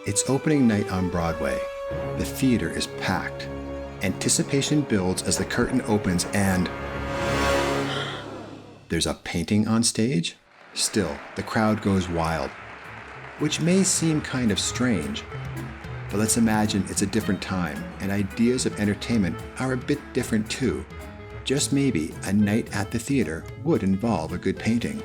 It's opening night on Broadway. The theater is packed. Anticipation builds as the curtain opens and there's a painting on stage? Still, the crowd goes wild, which may seem kind of strange, but let's imagine it's a different time and ideas of entertainment are a bit different too. Just maybe a night at the theater would involve a good painting.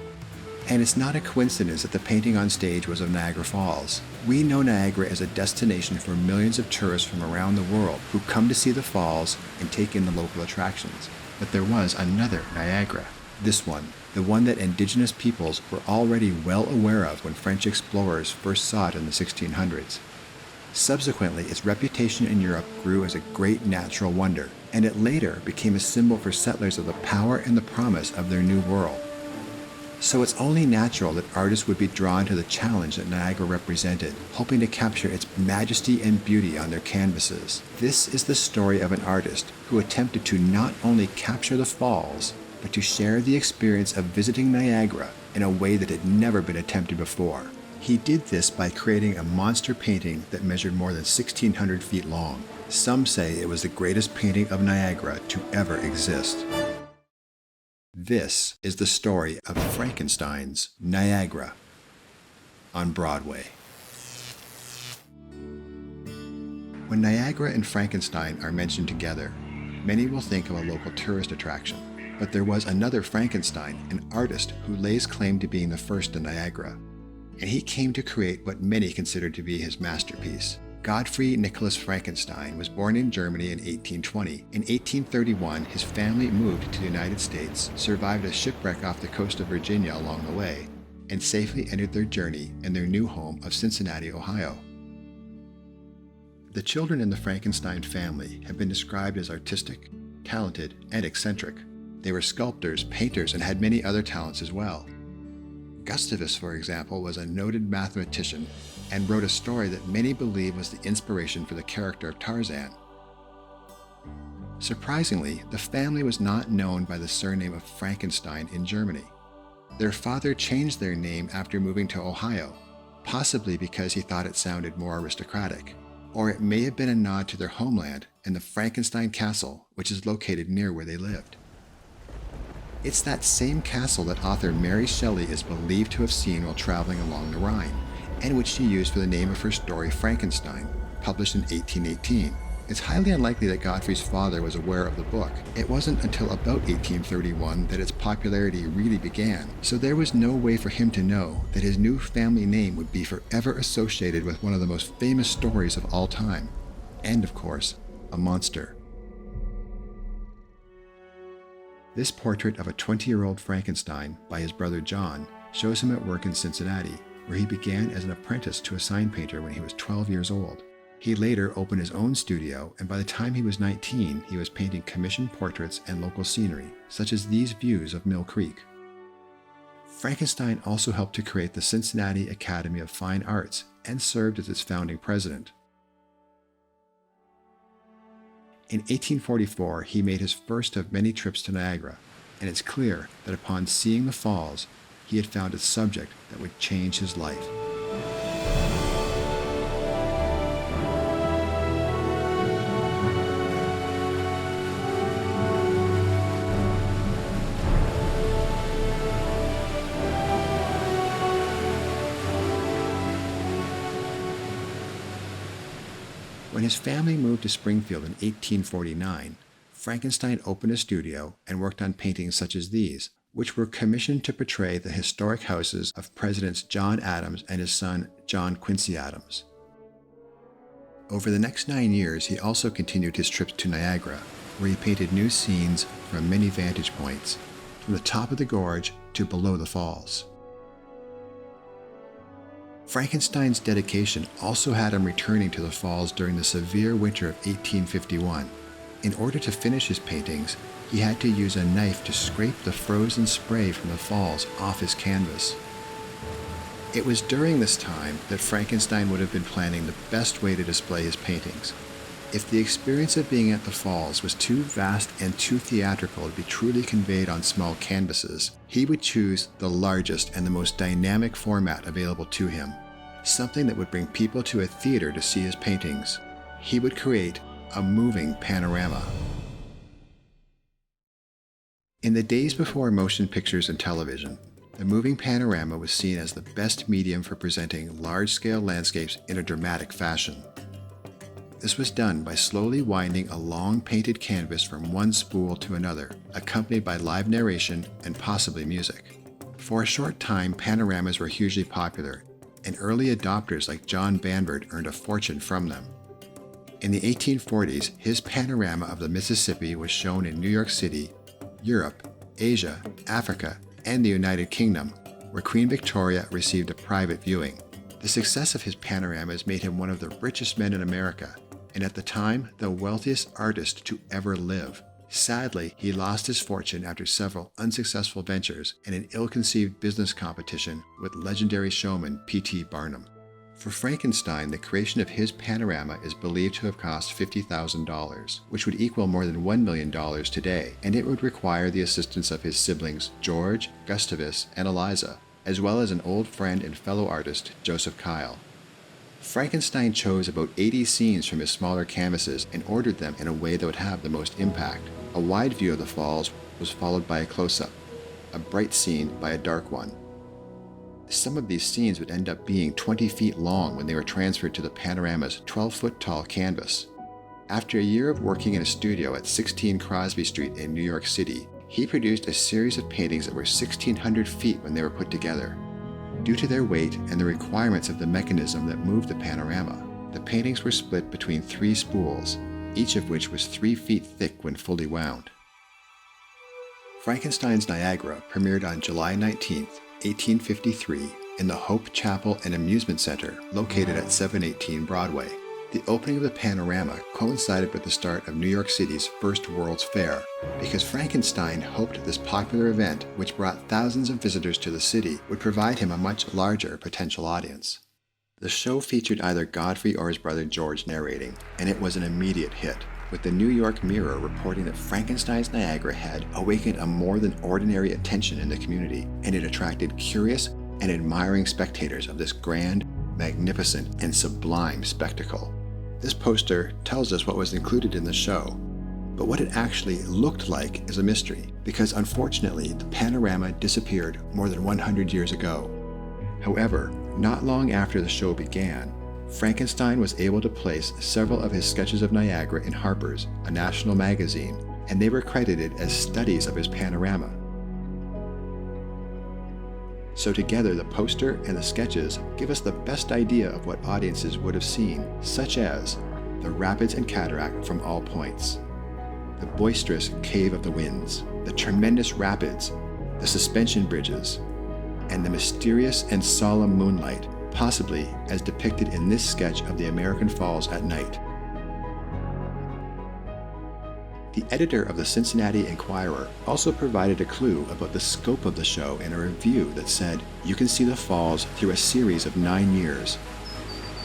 And it's not a coincidence that the painting on stage was of Niagara Falls. We know Niagara as a destination for millions of tourists from around the world who come to see the falls and take in the local attractions. But there was another Niagara. This one, the one that indigenous peoples were already well aware of when French explorers first saw it in the 1600s. Subsequently, its reputation in Europe grew as a great natural wonder, and it later became a symbol for settlers of the power and the promise of their new world. So it's only natural that artists would be drawn to the challenge that Niagara represented, hoping to capture its majesty and beauty on their canvases. This is the story of an artist who attempted to not only capture the falls, but to share the experience of visiting Niagara in a way that had never been attempted before. He did this by creating a monster painting that measured more than 1,600 feet long. Some say it was the greatest painting of Niagara to ever exist. This is the story of Frankenstein's Niagara on Broadway. When Niagara and Frankenstein are mentioned together, many will think of a local tourist attraction. But there was another Frankenstein, an artist who lays claim to being the first in Niagara. And he came to create what many considered to be his masterpiece. Godfrey Nicholas Frankenstein was born in Germany in 1820. In 1831, his family moved to the United States, survived a shipwreck off the coast of Virginia along the way, and safely ended their journey in their new home of Cincinnati, Ohio. The children in the Frankenstein family have been described as artistic, talented, and eccentric. They were sculptors, painters, and had many other talents as well. Gustavus, for example, was a noted mathematician and wrote a story that many believe was the inspiration for the character of Tarzan. Surprisingly, the family was not known by the surname of Frankenstein in Germany. Their father changed their name after moving to Ohio, possibly because he thought it sounded more aristocratic, or it may have been a nod to their homeland and the Frankenstein Castle, which is located near where they lived. It's that same castle that author Mary Shelley is believed to have seen while traveling along the Rhine, and which she used for the name of her story Frankenstein, published in 1818. It's highly unlikely that Godfrey's father was aware of the book. It wasn't until about 1831 that its popularity really began, so there was no way for him to know that his new family name would be forever associated with one of the most famous stories of all time, and of course, a monster. This portrait of a 20-year-old Frankenstein by his brother John shows him at work in Cincinnati, where he began as an apprentice to a sign painter when he was 12 years old. He later opened his own studio, and by the time he was 19, he was painting commissioned portraits and local scenery, such as these views of Mill Creek. Frankenstein also helped to create the Cincinnati Academy of Fine Arts and served as its founding president. In 1844, he made his first of many trips to Niagara, and it's clear that upon seeing the falls, he had found a subject that would change his life. When his family moved to Springfield in 1849, Frankenstein opened a studio and worked on paintings such as these, which were commissioned to portray the historic houses of Presidents John Adams and his son John Quincy Adams. Over the next 9 years, he also continued his trips to Niagara, where he painted new scenes from many vantage points, from the top of the gorge to below the falls. Frankenstein's dedication also had him returning to the falls during the severe winter of 1851. In order to finish his paintings, he had to use a knife to scrape the frozen spray from the falls off his canvas. It was during this time that Frankenstein would have been planning the best way to display his paintings. If the experience of being at the falls was too vast and too theatrical to be truly conveyed on small canvases, he would choose the largest and the most dynamic format available to him. something that would bring people to a theater to see his paintings. He would create a moving panorama. In the days before motion pictures and television, the moving panorama was seen as the best medium for presenting large-scale landscapes in a dramatic fashion. This was done by slowly winding a long painted canvas from one spool to another, accompanied by live narration and possibly music. For a short time, panoramas were hugely popular, and early adopters like John Banvard earned a fortune from them. In the 1840s, his panorama of the Mississippi was shown in New York City, Europe, Asia, Africa, and the United Kingdom, where Queen Victoria received a private viewing. The success of his panoramas made him one of the richest men in America, and at the time, the wealthiest artist to ever live. Sadly, he lost his fortune after several unsuccessful ventures and an ill-conceived business competition with legendary showman P.T. Barnum. For Frankenstein, the creation of his panorama is believed to have cost $50,000, which would equal more than $1 million today, and it would require the assistance of his siblings George, Gustavus, and Eliza, as well as an old friend and fellow artist, Joseph Kyle. Frankenstein chose about 80 scenes from his smaller canvases and ordered them in a way that would have the most impact. A wide view of the falls was followed by a close-up, a bright scene by a dark one. Some of these scenes would end up being 20 feet long when they were transferred to the panorama's 12-foot-tall canvas. After a year of working in a studio at 16 Crosby Street in New York City, he produced a series of paintings that were 1,600 feet when they were put together. Due to their weight and the requirements of the mechanism that moved the panorama, the paintings were split between 3 spools, each of which was 3 feet thick when fully wound. Frankenstein's Niagara premiered on July 19, 1853, in the Hope Chapel and Amusement Center located at 718 Broadway. The opening of the panorama coincided with the start of New York City's first World's Fair, because Frankenstein hoped this popular event, which brought thousands of visitors to the city, would provide him a much larger potential audience. The show featured either Godfrey or his brother George narrating, and it was an immediate hit, with the New York Mirror reporting that Frankenstein's Niagara had awakened a more than ordinary attention in the community, and it attracted curious and admiring spectators of this grand, magnificent, and sublime spectacle. This poster tells us what was included in the show, but what it actually looked like is a mystery, because unfortunately the panorama disappeared more than 100 years ago. However, not long after the show began, Frankenstein was able to place several of his sketches of Niagara in Harper's, a national magazine, and they were credited as studies of his panorama. So together, the poster and the sketches give us the best idea of what audiences would have seen, such as the rapids and cataract from all points, the boisterous Cave of the Winds, the tremendous rapids, the suspension bridges, and the mysterious and solemn moonlight, possibly as depicted in this sketch of the American Falls at night. The editor of the Cincinnati Enquirer also provided a clue about the scope of the show in a review that said, "You can see the falls through a series of 9 years.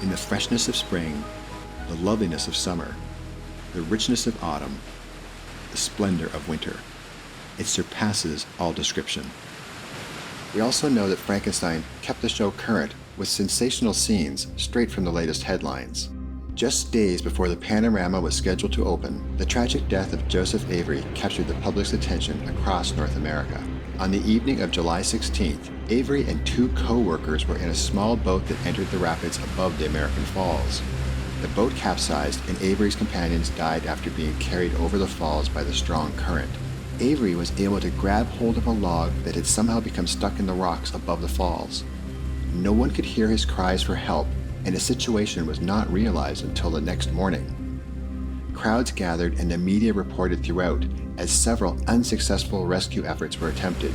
In the freshness of spring, the loveliness of summer, the richness of autumn, the splendor of winter. It surpasses all description." We also know that Frankenstein kept the show current with sensational scenes straight from the latest headlines. Just days before the panorama was scheduled to open, the tragic death of Joseph Avery captured the public's attention across North America. On the evening of July 16th, Avery and 2 co-workers were in a small boat that entered the rapids above the American Falls. The boat capsized and Avery's companions died after being carried over the falls by the strong current. Avery was able to grab hold of a log that had somehow become stuck in the rocks above the falls. No one could hear his cries for help, and the situation was not realized until the next morning. Crowds gathered and the media reported throughout as several unsuccessful rescue efforts were attempted.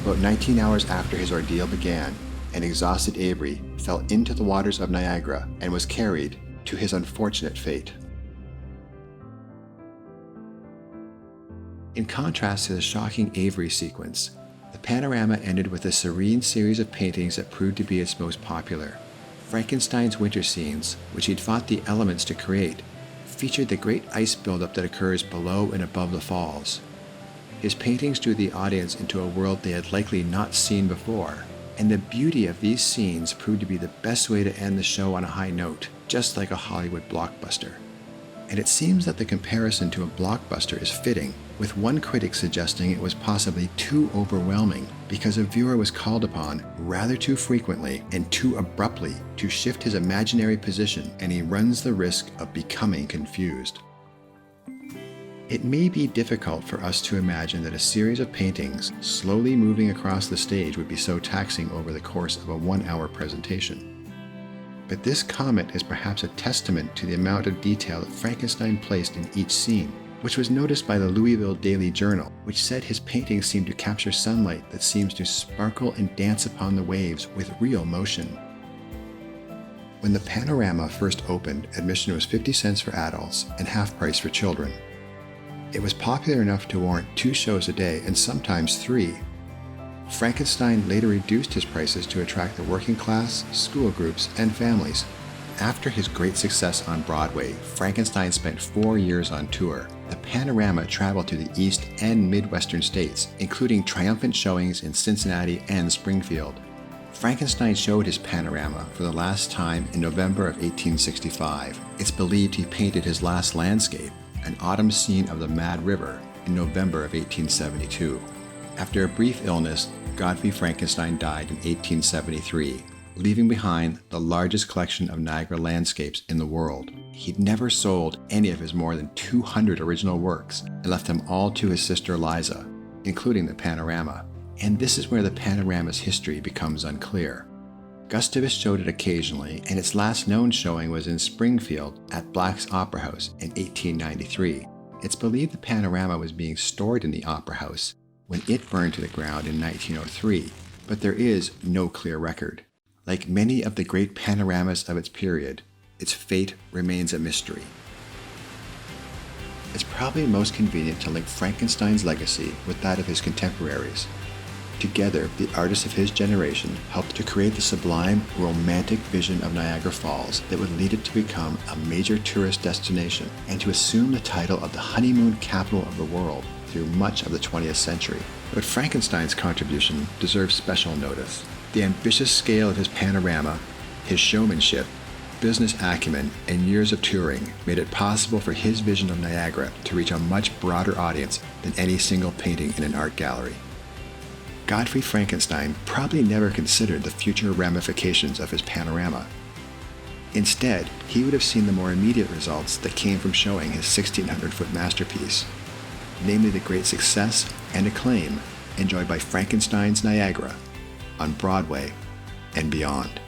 About 19 hours after his ordeal began, an exhausted Avery fell into the waters of Niagara and was carried to his unfortunate fate. In contrast to the shocking Avery sequence, the panorama ended with a serene series of paintings that proved to be its most popular. Frankenstein's winter scenes, which he'd fought the elements to create, featured the great ice buildup that occurs below and above the falls. His paintings drew the audience into a world they had likely not seen before, And the beauty of these scenes proved to be the best way to end the show on a high note, just like a Hollywood blockbuster. And it seems that the comparison to a blockbuster is fitting, with one critic suggesting it was possibly too overwhelming because a viewer was called upon rather too frequently and too abruptly to shift his imaginary position, and he runs the risk of becoming confused. It may be difficult for us to imagine that a series of paintings slowly moving across the stage would be so taxing over the course of a 1-hour presentation. But this comment is perhaps a testament to the amount of detail that Frankenstein placed in each scene, which was noticed by the Louisville Daily Journal, which said his paintings seem to capture sunlight that seems to sparkle and dance upon the waves with real motion. When the Panorama first opened, admission was 50 cents for adults and half price for children. It was popular enough to warrant 2 shows a day and sometimes 3. Frankenstein later reduced his prices to attract the working class, school groups, and families. After his great success on Broadway, Frankenstein spent 4 years on tour. The Panorama traveled to the East and Midwestern states, including triumphant showings in Cincinnati and Springfield. Frankenstein showed his Panorama for the last time in November of 1865. It's believed he painted his last landscape, an autumn scene of the Mad River, in November of 1872. After a brief illness, Godfrey Frankenstein died in 1873, leaving behind the largest collection of Niagara landscapes in the world. He'd never sold any of his more than 200 original works and left them all to his sister Liza, including the Panorama. And this is where the Panorama's history becomes unclear. Gustavus showed it occasionally, and its last known showing was in Springfield at Black's Opera House in 1893. It's believed the Panorama was being stored in the Opera House when it burned to the ground in 1903, but there is no clear record. Like many of the great panoramas of its period, its fate remains a mystery. It's probably most convenient to link Frankenstein's legacy with that of his contemporaries. Together, the artists of his generation helped to create the sublime, romantic vision of Niagara Falls that would lead it to become a major tourist destination and to assume the title of the honeymoon capital of the world through much of the 20th century. But Frankenstein's contribution deserves special notice. The ambitious scale of his Panorama, his showmanship, business acumen, and years of touring made it possible for his vision of Niagara to reach a much broader audience than any single painting in an art gallery. Godfrey Frankenstein probably never considered the future ramifications of his Panorama. Instead, he would have seen the more immediate results that came from showing his 1,600-foot masterpiece, namely the great success and acclaim enjoyed by Frankenstein's Niagara on Broadway and beyond.